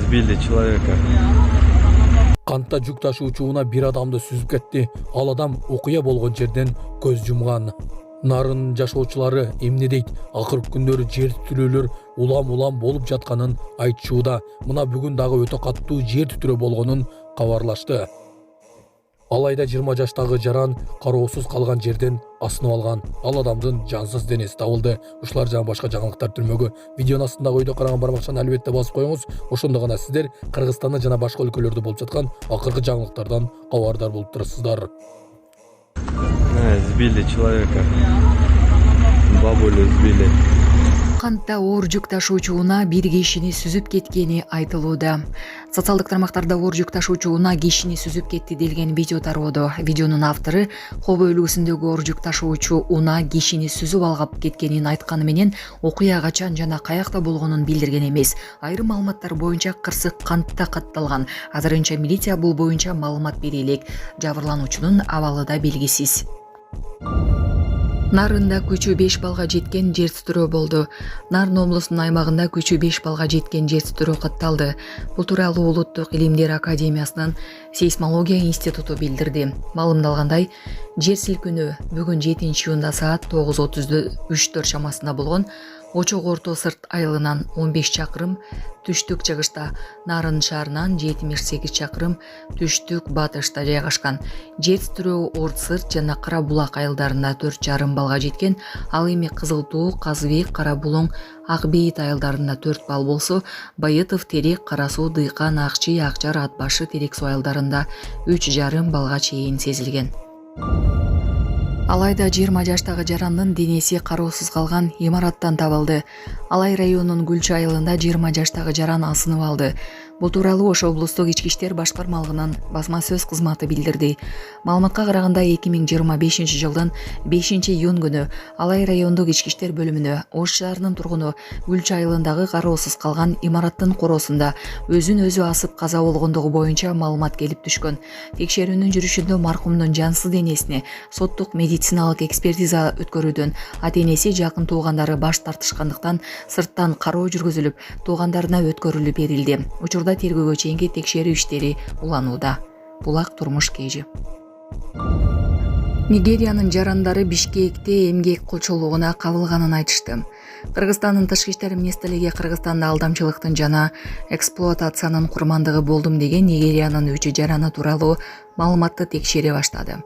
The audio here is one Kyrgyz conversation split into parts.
Сбили человека. Кантта жүк ташуучуна бир адамды сүзүп кетти. Ал адам окуя болгон жерден көз жумган. Нарын жашоочулары эмне дейт? Акыркы күндөрү жер титирөөлөр улам болуп жатканын айтышууда. Мына бүгүн дагы өтө каттуу жер титирөө болгонун кабарлашты. Алайда 20 жаштагы жаран кароосуз калган жерден асынып алган. Ал адамдын жансыз денеси табылды. Ушулар жана башка жаңылыктар түрмөгү. Видеонун астындагы өйдө караган бармакчаны албетте басып коюңуз. Ошондо гана сиздер Кыргызстанда жана башка өлкөлөрдө болуп жаткан акыркы жаңылыктардан кабардар болуп турасыздар. Сбили человека. Бабулю сбили. Кантта оор жүк ташуучуна бир кишини сүзүп кеткени айтылууда. Социалдык тармактарда оор жүк ташуучуна кишини сүзүп кетти делген видео тароодо. Видеонун автору Кобо өлкөсүндөгү оор жүк ташуучу уна кишини сүзүп алгап кеткенин айтканы менен окуя качан жана каякта болгонун билдирген эмес. Айрым маалыматтар боюнча кырсык кантта катталган. Азырынча милиция бул боюнча маалымат бере элек. Жабырлануучунун абалы да белгисиз. Нарында күчү 5 балга жеткен жер титирөө болду. Нарын облусунун аймагында күчү 5 балга жеткен жер титирөө катталды. Бул тууралуу Улуттук илимдер академиясынын сейсмология институту билдирди. Маалымдалгандай, жер силкинүү бүгүн 7-июнда саат 9:34 чамасында болгон. Очок Орто Сырт айылынан 15 чакырым түштүк чыгышта, Нарын шаарынан 78 чакырым түштүк батышта жайгашкан. Жер титирөө Орт Сырт жана Кара Булак айылдарында 4,5 балга жеткен. Ал эми Кызыл Туу, Казыбек, Кара Булуң, Ак Бейит айылдарында 4 бал болсо, Байытов, Терек, Кара Суу, Дыйкан, Акчы, Акчар, Ат Башы, Терек суу айылдарында 3,5 балга чейин сезилген. Алайда 20 жаштагы жарандын денеси кароосуз калган имараттан табылды. Алай районунун Гүлчү айылында 20 жаштагы жаран асынып алды. Бул тууралуу Ош облустук ички иштер башкармалыгынын басма сөз кызматы билдирди. Маалыматка караганда 2025 жылдын 5-июнь күнү Алай райондук ички иштер бөлүмүнө Ош шаарынын тургуну Гүлчү айылындагы кароосуз калган имараттын короосунда өзүн өзү асып каза болгондугу боюнча маалымат келип түшкөн. Текшерүүнүн жүрүшүндө маркумдун жансыз денесине соттук медициналык экспертиза өткөрүүдөн ата-энеси жакын туугандары баш тартышкандыктан сырттан кароо жүргүзүлүп, туугандарына өткөрүлүп берилди. Учурда тергөөгө чейинки текшерүү иштери уланууда. Булак турмуш кежи. Нигериянын жарандары Бишкекте эмгек кулчулугуна кабылганын айтышты. Кыргызстандын тышкы иштер министрлиги Кыргызстанда алдамчылыктын жана эксплуатациянын курмандыгы болдум деген Нигериянын 3 жараны тууралуу маалыматты текшере баштады.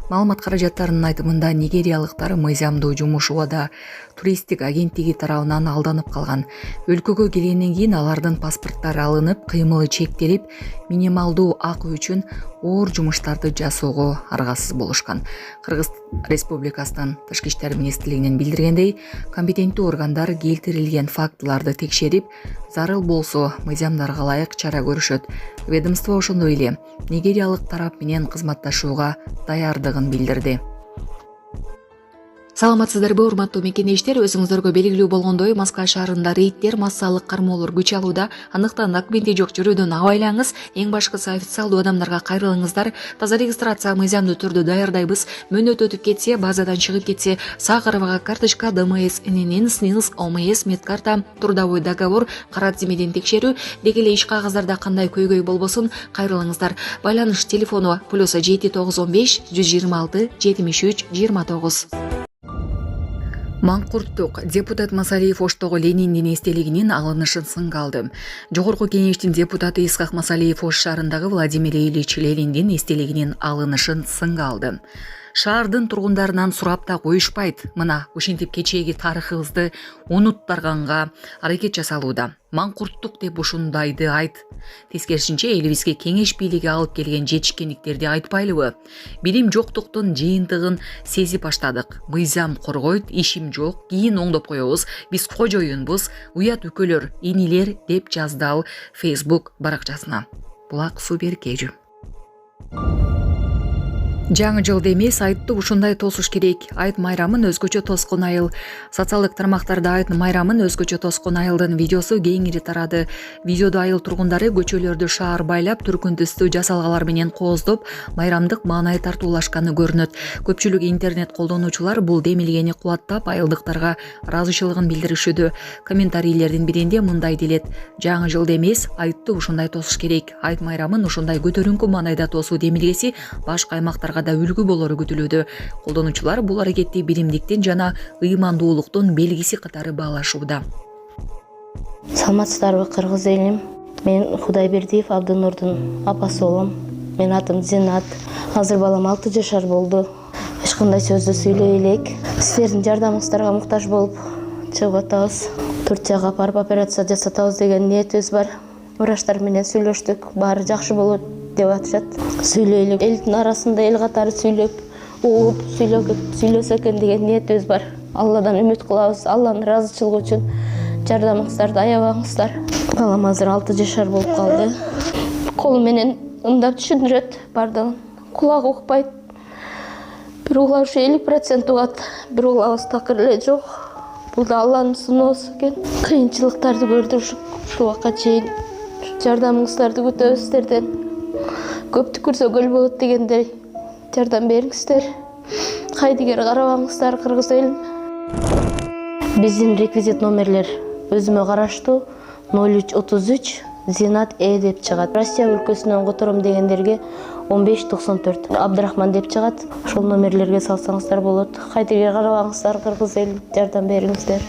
Маалымат каражаттарынын айтымында нигериялыктар мыйзамдуу жумуш убада туристтик агенттиги тарабынан алданып калган. Өлкөгө келгенден кийин алардын паспорттары алынып, кыймылы чектелип, минималдуу акы үчүн оор жумуштарды жасоого аргасыз болушкан. Кыргыз Республикасынын тышкы иштер министрлигинин билдиргендей, компетенттүү органдар келтирилген фактыларды текшерип, зарыл болсо мыйзамдарга ылайык чара көрүшөт. Ведомство ошондой эле нигериялык тарап менен кызматташууга даярдыгын билдирди. Саламатсыздарбы, урматтуу мекендештер, өзүңүздөргө белгилүү болгондой, Москва шаарында рейдтер, массалык кармоолор күч алууда. Андыктан документи жок жүрүүдөн абайлаңыз. Эң башкысы официалдуу адамдарга кайрылыңыздар. Таза регистрация мыйзамдуу түрдө даярдайбыз. Мөөнөт өтүп кетсе, базадан чыгып кетсе, сакыровага карточка, ДМС, ННН, СНИЛС, ОМС, медкарта, трудовой договор, кара тизмеден текшерүү, деги эле иш кагаздарда кандай көйгөй болбосун кайрылыңыздар. Байланыш телефону +7 915 126 73 29. Маңкурттук депутат Масалиев Оштогу Лениндин эстелигинин алынышын сынга алды. Жогорку кеңештин депутаты Исхак Масалиев Ош шаарындагы Владимир Ильич Лениндин эстелигинин алынышын сынга алды. Шаардын тургундарынан сурап да коюшпайт. Мына ушинтип кечээги тарыхыбызды унуттарганга аракет жасалууда. Маңкурттук деп ушундайды айт. Тескерисинче элибизге кеңеш бийлиги алып келген жетишкендиктерди айтпайлыбы? Билим жоктуктун жыйынтыгын сезип баштадык. Мыйзам коргойт, ишим жок, кийин оңдоп коебуз. Биз кожоюнбуз, уят үкөлөр, инилер деп жазды ал Facebook баракчасына. Булак Супер Кежи. Жаңы жылда эмес айтты ушундай тосуш керек. Айт майрамын өзгөчө тоскун айыл. Социалдык тармактарда айт майрамын өзгөчө тоскун айылдын видеосу кеңири тарады. Видеодо айыл тургундары көчөлөрдү шаар байлап, түркүн түстүү жасалгалар менен кооздоп, майрамдык маанай тартуулашканы көрүнөт. Көпчүлүк интернет колдонуучулар бул демилгени кубаттап, айылдыктарга ыраазычылыгын билдиришүүдө. Комментарийлердин биринде мындай делет: жаңы жылда эмес айтты ушундай тосуш керек. Айт майрамын ушундай көтөрүңкү маанайда тосуу демилгеси башка аймактарга да үлгү болору күтүлүүдө. Колдонуучулар бул аракетти биримдиктин жана ыймандуулуктун белгиси катары баалашууда. Саламатсыздарбы, кыргыз элим? Мен Кудайбердиев Абдынурдун апасы болом. Менин атым Зинат. Азыр балам 6 жашар болду. Эч кандай сөздү сүйлөй элек. Силердин жардамыңыздарга муктаж болуп чыгып атабыз. Турцияга апарып операция жасатабыз деген ниетибиз бар. Врачтар менен сүйлөштүк. Баары жакшы болот деп атышат. Сүйлөйлүк. Элдин арасында эл катары сүйлөп, угуп сүйлөсө экен деген ниетибиз бар. Алладан үмүт кылабыз. Алланын ыраазычылыгы үчүн жардамыңыздарды аябаңыздар. Балам азыр 6 жашар болуп калды. Колу менен ымдап түшүндүрөт бардыгын. Кулагы укпайт. Бир угла ушу 50% угат. Бир углабыз такыр эле жок. Бул да Алланын сыноосу экен. Кыйынчылыктарды көрдүк ушул убакка чейин. Жардамыңыздарды күтөбүз сиздерден. Көптү көрсө көл болот дегендей жардам бериңиздер. Кайдыгер карабаңыздар, кыргыз элим. Биздин реквизит номерлер өзүмө караштуу 0333 Зинат деп чыгат. Россия өлкөсүнөн котором дегендерге 1594 Абдрахман деп чыгат. Ошол номерлерге салсаңыздар болот. Кайдыгер карабаңыздар, кыргыз элим, жардам бериңиздер.